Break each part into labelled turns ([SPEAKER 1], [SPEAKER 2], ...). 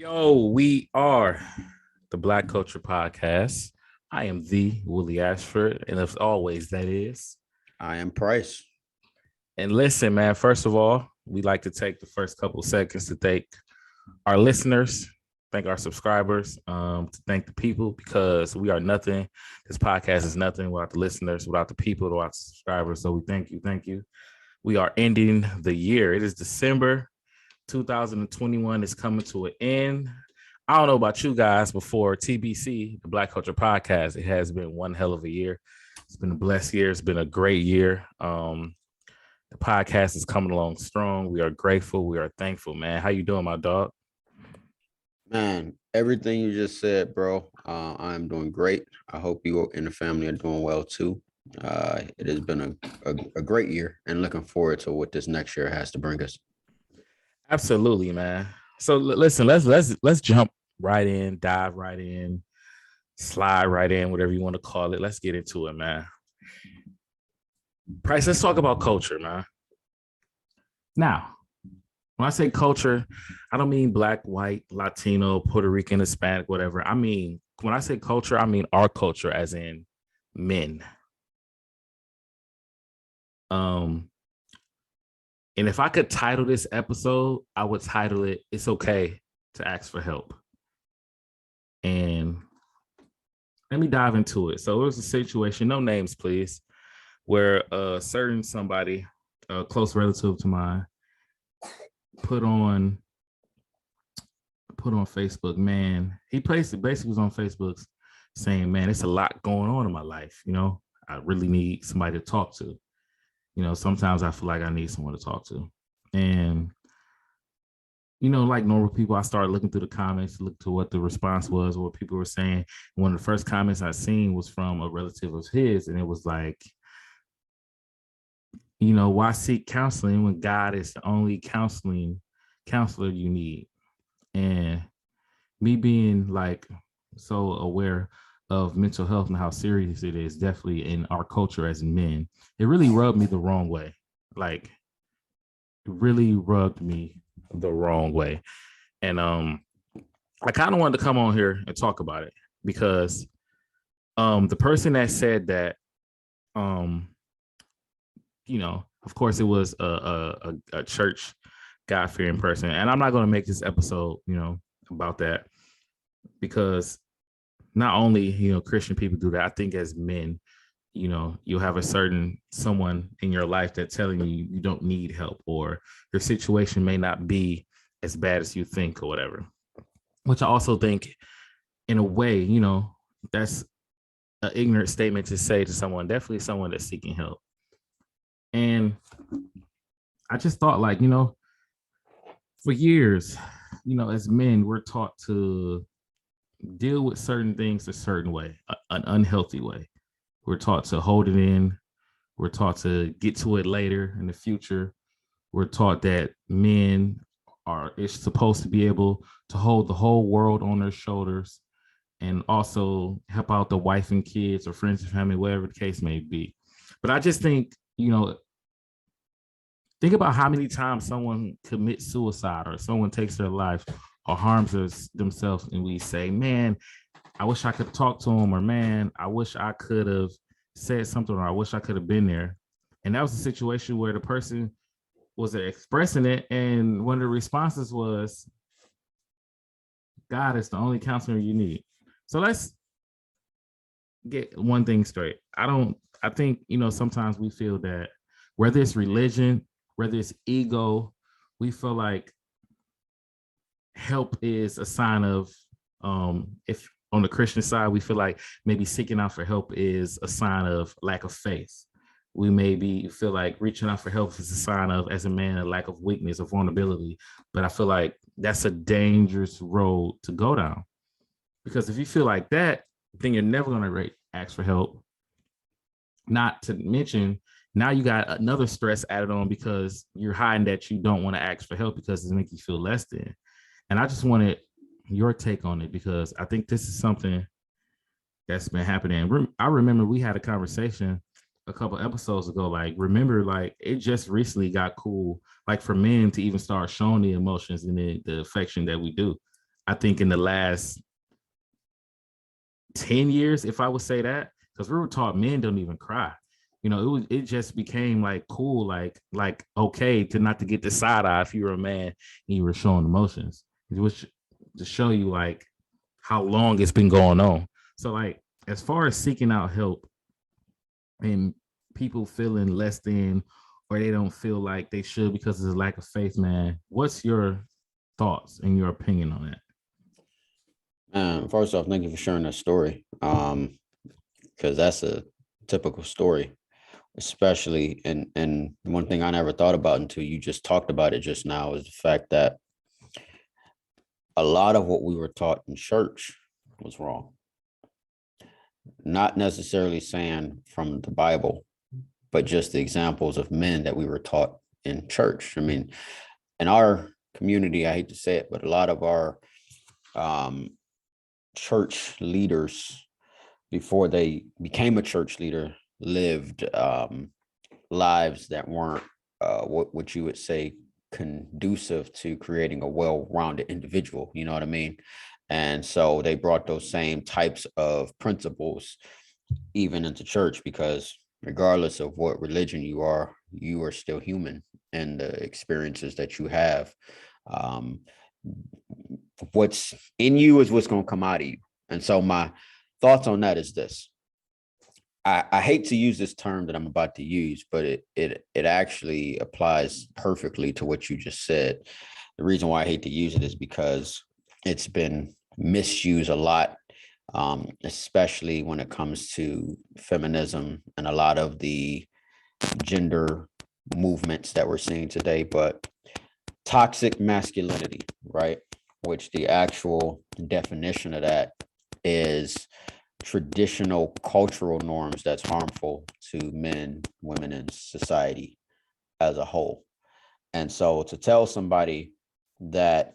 [SPEAKER 1] Yo, we are the Black Culture Podcast. I am the Willie Ashford, and as always, that is.
[SPEAKER 2] I am Price.
[SPEAKER 1] And listen, man, first of all, we like to take the first couple of seconds to thank our listeners, thank our subscribers, to thank the people because we are nothing. This podcast is nothing without the listeners, without the people, without the subscribers. So we thank you. Thank you. We are ending the year. It is December 2021 is coming to an end. I don't know about you guys, before TBC, the Black Culture Podcast, it has been one hell of a year. It's been a blessed year. It's been a great year. The podcast is coming along strong. We are grateful. We are thankful, man. How you doing, my dog?
[SPEAKER 2] Man, everything you just said, bro, I am doing great. I hope you and the family are doing well too. It has been a great year and looking forward to what this next year has to bring us.
[SPEAKER 1] Absolutely, man. So listen, let's jump right in, dive right in, slide right in, whatever you want to call it. Let's get into it, man. Price, let's talk about culture, man. Now, when I say culture, I don't mean black, white, Latino, Puerto Rican, Hispanic, whatever. I mean, when I say culture, I mean our culture, as in men. And if I could title this episode, I would title it "It's Okay to Ask for Help." And let me dive into it. So it was a situation, no names, please, where a certain somebody, a close relative to mine, put on Facebook, man. He basically was on Facebook saying, man, it's a lot going on in my life. I really need somebody to talk to. Sometimes I feel like I need someone to talk to. And, like normal people, I started looking through the comments, look to what the response was, what people were saying. One of the first comments I seen was from a relative of his, and it was like, why seek counseling when God is the only counselor you need? And me being like so aware of mental health and how serious it is, definitely in our culture as men, it really rubbed me the wrong way. Like, it really rubbed me the wrong way. And I kind of wanted to come on here and talk about it because the person that said that, of course, it was a church God-fearing person. And I'm not going to make this episode, about that, because not only, Christian people do that. I think as men, you'll have a certain someone in your life that's telling you you don't need help, or your situation may not be as bad as you think, or whatever. Which I also think, in a way, that's an ignorant statement to say to someone, definitely someone that's seeking help. And I just thought, like, for years, as men, we're taught to deal with certain things a certain way, an unhealthy way. We're taught to hold it in. We're taught to get to it later in the future. We're taught that men are supposed to be able to hold the whole world on their shoulders and also help out the wife and kids or friends and family, whatever the case may be. But I just think, think about how many times someone commits suicide or someone takes their life or harms themselves, and we say, man, I wish I could talk to him, or man, I wish I could have said something, or I wish I could have been there. And that was a situation where the person was expressing it, and one of the responses was, God is the only counselor you need. So let's get one thing straight. I think, sometimes we feel that whether it's religion, whether it's ego, we feel like help is a sign of, if on the Christian side, we feel like maybe seeking out for help is a sign of lack of faith. We maybe feel like reaching out for help is a sign of, as a man, a lack of weakness or vulnerability. But I feel like that's a dangerous road to go down, because if you feel like that, then you're never going to ask for help. Not to mention, now you got another stress added on because you're hiding that you don't want to ask for help because it makes you feel less than. And I just wanted your take on it, because I think this is something that's been happening. I remember we had a conversation a couple episodes ago. Like, remember, like, it just recently got cool, like, for men to even start showing the emotions and the affection that we do. I think in the last 10 years, if I would say that, because we were taught men don't even cry. It just became like cool, like okay to not to get the side eye if you were a man and you were showing emotions. It was to show you like how long it's been going on. So like as far as seeking out help and people feeling less than or they don't feel like they should because of the lack of faith, man, what's your thoughts and your opinion on that?
[SPEAKER 2] First off, thank you for sharing that story. Because that's a typical story, especially and one thing I never thought about until you just talked about it just now is the fact that a lot of what we were taught in church was wrong. Not necessarily saying from the Bible, but just the examples of men that we were taught in church. I mean, in our community, I hate to say it, but a lot of our church leaders, before they became a church leader, lived lives that weren't what you would say conducive to creating a well-rounded individual. You know what I mean? And so they brought those same types of principles even into church, because regardless of what religion you are still human, and the experiences that you have, um, what's in you is what's going to come out of you. And so my thoughts on that is this. I hate to use this term that I'm about to use, but it actually applies perfectly to what you just said. The reason why I hate to use it is because it's been misused a lot, especially when it comes to feminism and a lot of the gender movements that we're seeing today. But toxic masculinity, right? Which the actual definition of that is traditional cultural norms that's harmful to men, women, and society as a whole. And so to tell somebody that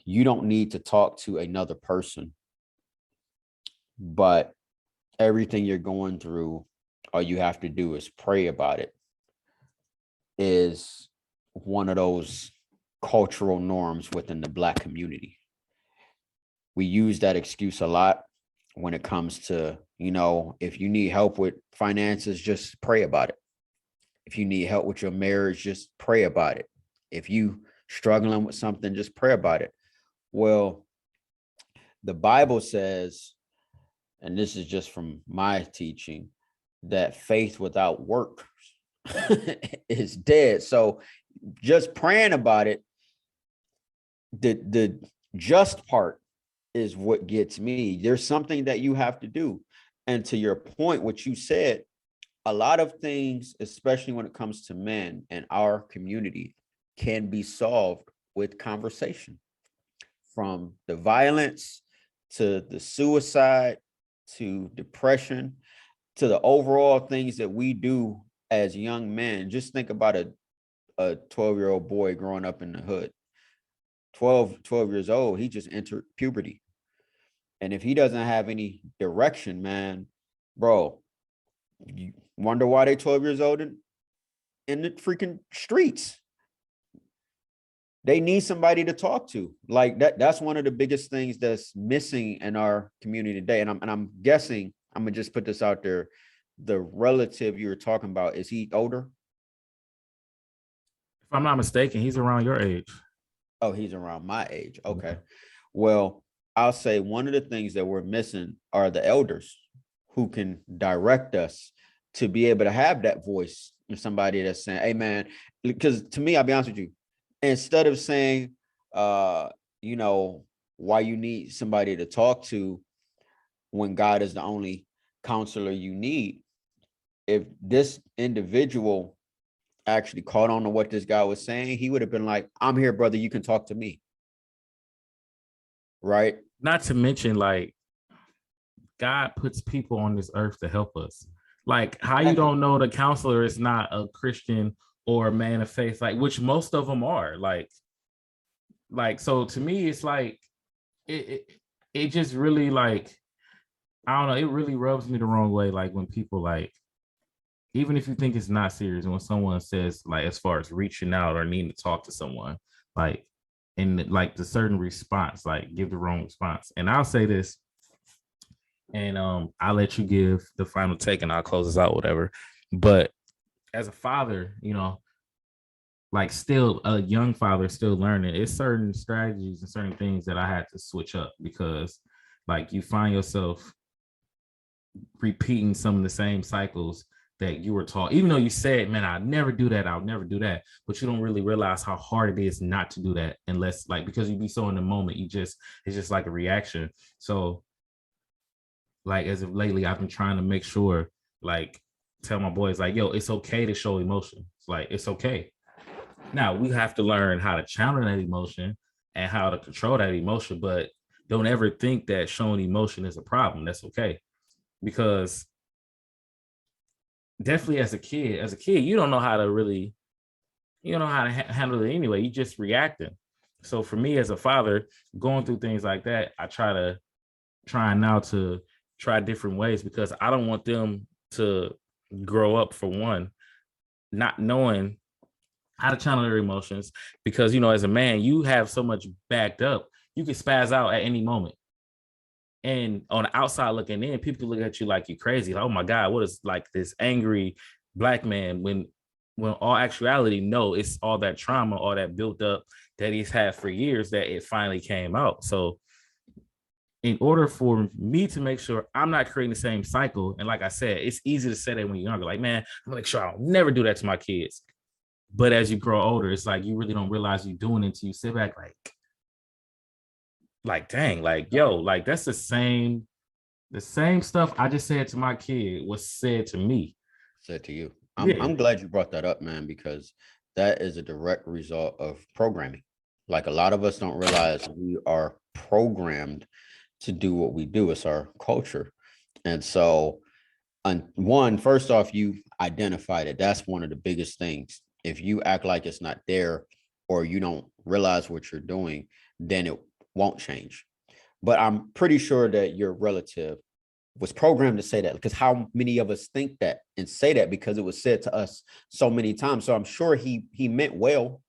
[SPEAKER 2] you don't need to talk to another person, but everything you're going through, all you have to do is pray about it, is one of those cultural norms within the Black community. We use that excuse a lot when it comes to, if you need help with finances, just pray about it. If you need help with your marriage, just pray about it. If you struggling with something, just pray about it. Well, the Bible says, and this is just from my teaching, that faith without work is dead. So just praying about it, the just part is what gets me. There's something that you have to do. And to your point, what you said, a lot of things, especially when it comes to men and our community, can be solved with conversation. From the violence to the suicide to depression to the overall things that we do as young men. Just think about a 12-year-old boy growing up in the hood. 12 years old, he just entered puberty. And if he doesn't have any direction, man, bro, you wonder why they 12 years old in the freaking streets. They need somebody to talk to. Like that's one of the biggest things that's missing in our community today. And I'm guessing, I'm gonna just put this out there. The relative you were talking about, is he older?
[SPEAKER 1] If I'm not mistaken, he's around your age.
[SPEAKER 2] Oh, he's around my age. Okay. Well, I'll say one of the things that we're missing are the elders who can direct us to be able to have that voice of somebody that's saying, hey, man, because to me, I'll be honest with you, instead of saying, why you need somebody to talk to when God is the only counselor you need, if this individual actually caught on to what this guy was saying, he would have been like, I'm here, brother, you can talk to me. Right?
[SPEAKER 1] Not to mention, like, God puts people on this earth to help us. Like, how you don't know the counselor is not a Christian or a man of faith, like, which most of them are. Like so to me, it's like it just really, like, I don't know, it really rubs me the wrong way. Like when people, like, even if you think it's not serious, when someone says, like, as far as reaching out or needing to talk to someone, like, and like the certain response, like give the wrong response. And I'll say this, and I'll let you give the final take, and I'll close this out, whatever. But as a father, like still a young father, still learning, it's certain strategies and certain things that I had to switch up because, like, you find yourself repeating some of the same cycles that you were taught, even though you said, man, I'll never do that, I'll never do that, but you don't really realize how hard it is not to do that unless, like, because you be so in the moment, it's just like a reaction. So like as of lately, I've been trying to make sure, like, tell my boys, like, yo, it's okay to show emotion. It's like, it's okay. Now we have to learn how to channel that emotion and how to control that emotion, but don't ever think that showing emotion is a problem. That's okay. Because definitely as a kid, you don't know how to really, you don't know how to handle it anyway. You just reacting. So for me as a father, going through things like that, I try now to try different ways because I don't want them to grow up, for one, not knowing how to channel their emotions, because as a man, you have so much backed up, you can spaz out at any moment. And on the outside looking in, people look at you like you're crazy. Like, oh my God, what is like this angry black man? When all actuality, no, it's all that trauma, all that built up that he's had for years that it finally came out. So in order for me to make sure I'm not creating the same cycle, and like I said, it's easy to say that when you're younger, like, man, I'm gonna make sure I'll never do that to my kids. But as you grow older, it's like you really don't realize you're doing it until you sit back like dang, like, yo, like that's the same stuff I just said to my kid was said to me.
[SPEAKER 2] Said to you.
[SPEAKER 1] Yeah.
[SPEAKER 2] I'm glad you brought that up, man, because that is a direct result of programming. Like a lot of us don't realize we are programmed to do what we do. It's our culture. And so first off, you identified it. That's one of the biggest things. If you act like it's not there or you don't realize what you're doing, then it won't change. But I'm pretty sure that your relative was programmed to say that, because how many of us think that and say that because it was said to us so many times. So I'm sure he meant well.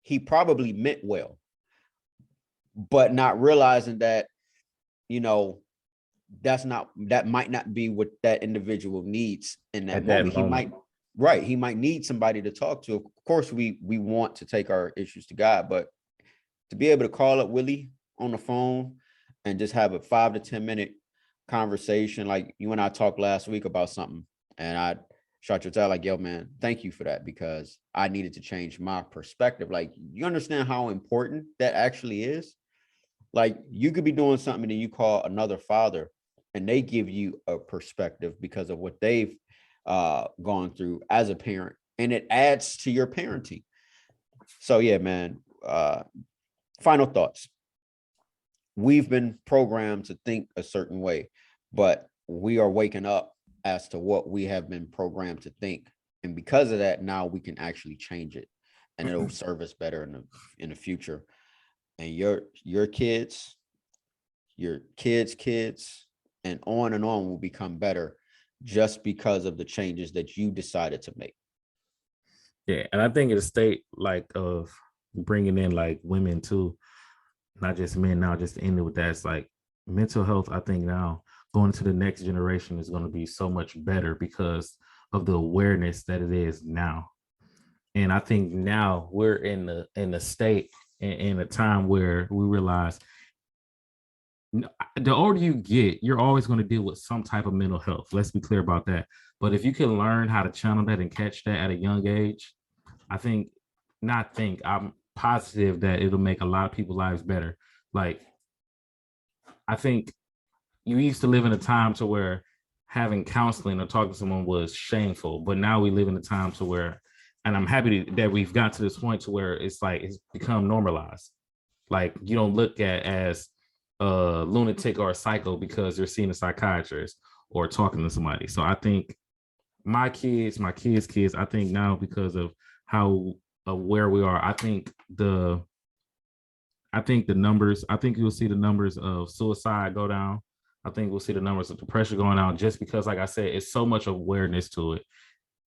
[SPEAKER 2] He probably meant well, but not realizing that, that might not be what that individual needs in that moment. He might need somebody to talk to. Of course, we want to take our issues to God, but to be able to call up Willie on the phone and just have a 5 to 10 minute conversation, like you and I talked last week about something, and I shot your tail like, yo, man, thank you for that, because I needed to change my perspective. Like, you understand how important that actually is? Like, you could be doing something and then you call another father and they give you a perspective because of what they've gone through as a parent, and it adds to your parenting. So yeah, man, final thoughts. We've been programmed to think a certain way, but we are waking up as to what we have been programmed to think. And because of that, now we can actually change it, and it'll serve us better in the future. And your kids, your kids, and on will become better just because of the changes that you decided to make.
[SPEAKER 1] Yeah, and I think in a state like of bringing in like women too, not just men now, just to end it with that, it's like mental health, I think now going to the next generation is going to be so much better because of the awareness that it is now. And I think now we're in the state in a time where we realize the older you get, you're always going to deal with some type of mental health. Let's be clear about that. But if you can learn how to channel that and catch that at a young age, I'm positive that it'll make a lot of people's lives better. Like, I think you used to live in a time to where having counseling or talking to someone was shameful, but now we live in a time to where, and I'm happy that we've got to this point to where it's like it's become normalized. Like, you don't look at as a lunatic or a psycho because you're seeing a psychiatrist or talking to somebody. So I think my kids, I think now because of how where we are, I think the numbers, I think you'll see the numbers of suicide go down. I think we'll see the numbers of depression going down just because, like I said, it's so much awareness to it,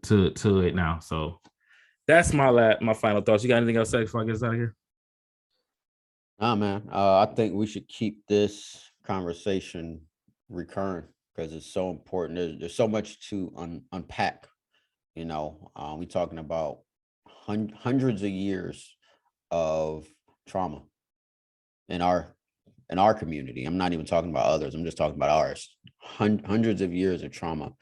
[SPEAKER 1] to it now. So that's my final thoughts. You got anything else to say before I get us out of here?
[SPEAKER 2] Nah, man. I think we should keep this conversation recurring because it's so important. There's so much to unpack. We talking about hundreds of years of trauma in our community. I'm not even talking about others. I'm just talking about ours. Hundreds of years of trauma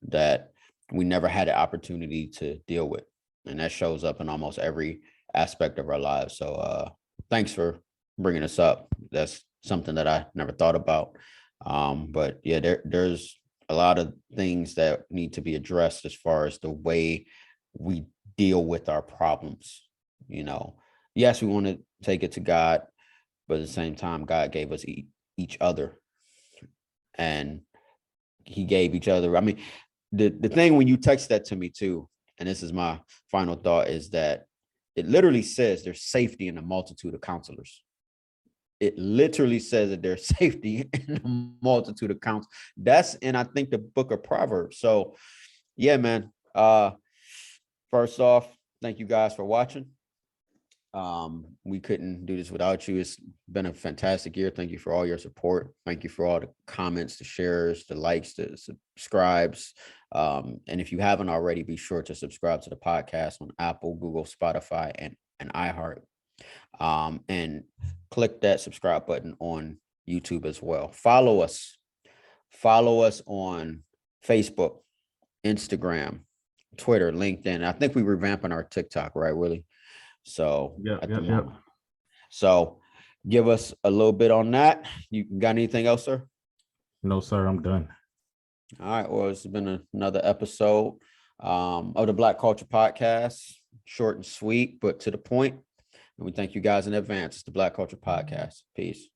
[SPEAKER 2] that we never had an opportunity to deal with, and that shows up in almost every aspect of our lives. So, thanks for bringing this up. That's something that I never thought about. But yeah, there's a lot of things that need to be addressed as far as the way we deal with our problems. Yes, we want to take it to God, but at the same time, God gave us each other, and He gave each other. I mean, the thing when you text that to me too, and this is my final thought, is that it literally says there's safety in a multitude of counselors. It literally says that there's safety in a multitude of counselors. That's in, I think, the book of Proverbs. So yeah, man. First off, thank you guys for watching. We couldn't do this without you. It's been a fantastic year. Thank you for all your support. Thank you for all the comments, the shares, the likes, the subscribes. And if you haven't already, be sure to subscribe to the podcast on Apple, Google, Spotify, and iHeart. And click that subscribe button on YouTube as well. Follow us on Facebook, Instagram, Twitter, LinkedIn. I think we revamping our TikTok, right, Willie? So
[SPEAKER 1] Yeah.
[SPEAKER 2] So give us a little bit on that. You got anything else, sir?
[SPEAKER 1] No, sir, I'm done.
[SPEAKER 2] All right. Well, it's been another episode of the Black Culture Podcast. Short and sweet, but to the point. And we thank you guys in advance. It's the Black Culture Podcast. Peace.